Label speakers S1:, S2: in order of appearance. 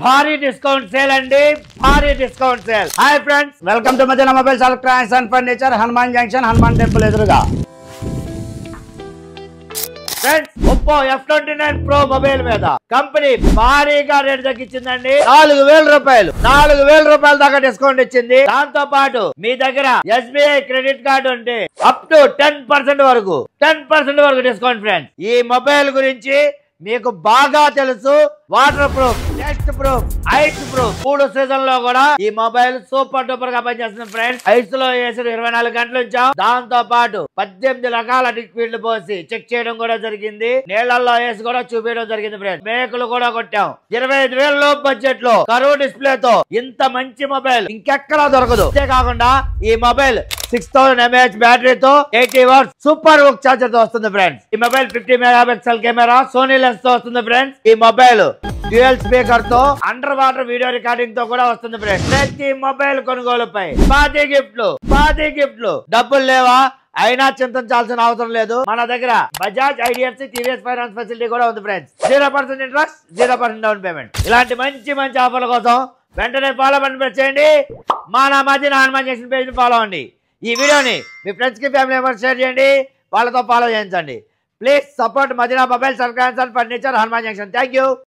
S1: భారీ discount sale అండి, భారీ discount sale. Hi friends, welcome to Madina mobiles electronics and furniture, Hanuman junction, Hanuman temple ఎదురుగా. Friends, Oppo F29 Pro mobile మీద company భారీగా rate తగ్గించిందండి. 4000 రూపాయలు, 4000 రూపాయల దాకా డిస్కౌంట్ ఇచ్చింది. దాంతో పాటు మీ దగ్గర SBI క్రెడిట్ కార్డు ఉంటే అప్ టు 10% వరకు 10% వరకు డిస్కౌంట్. ఫ్రెండ్స్, ఈ మొబైల్ గురించి మీకు బాగా తెలుసు. Water proof, test proof, ice proof, 3 season లో కూడా ఈ మొబైల్ సూపర్ డూపర్ గా పనిచేస్తుంది. ఫ్రెండ్స్, ఐస్ లో వేసి 24 గంటలు ఉంచాం. దాంతో పాటు 18 రకాల లిక్విడ్లు పోసి చెక్ చేయడం కూడా జరిగింది. నీళ్లలో వేసి కూడా చూపించడం జరిగింది. ఫ్రెండ్స్, మేకులు కూడా కొట్టాం. 25,000 లోపు బడ్జెట్ లో కరువు డిస్ప్లే తో ఇంత మంచి మొబైల్ ఇంకెక్కడా దొరకదు. అంతేకాకుండా ఈ మొబైల్ 6000 mAh బ్యాటరీతో 80 వాట్స్ సూపర్ వర్క్ చార్జర్ తో వస్తుంది. ఫ్రెండ్స్, ఈ mobile 50 megapixel camera, Sony lens తో వస్తుంది. ఫ్రెండ్స్, ఈ మొబైల్ డ్యూయల్ స్పీకర్ తో అండర్ వాటర్ వీడియో రికార్డింగ్ తో కూడా వస్తుంది. ఫ్రెండ్స్, ప్రతి మొబైల్ కొనుగోలుపై భారీ గిఫ్ట్లు. డబ్బులు లేవా అయినా చింతించాల్సిన అవసరం లేదు. మన దగ్గర Bajaj, IDFC, TVS finance facility కూడా ఉంది. Friends, 0% interest, 0% down payment. ఇలాంటి మంచి ఆఫర్ల కోసం వెంటనే ఫాలో బటన్ ప్రెస్ చేయండి. మన మదీనా హనుమాన్ జంక్షన్ పేజ్ ని ఫాలో అవ్వండి. ఈ వీడియోని మీ ఫ్రెండ్స్ కి, ఫ్యామిలీ మెంబర్స్ షేర్ చేయండి. వాళ్ళతో ఫాలో చేయించండి. Please support Madina mobiles electronics and furniture, Hanuman junction. Thank you.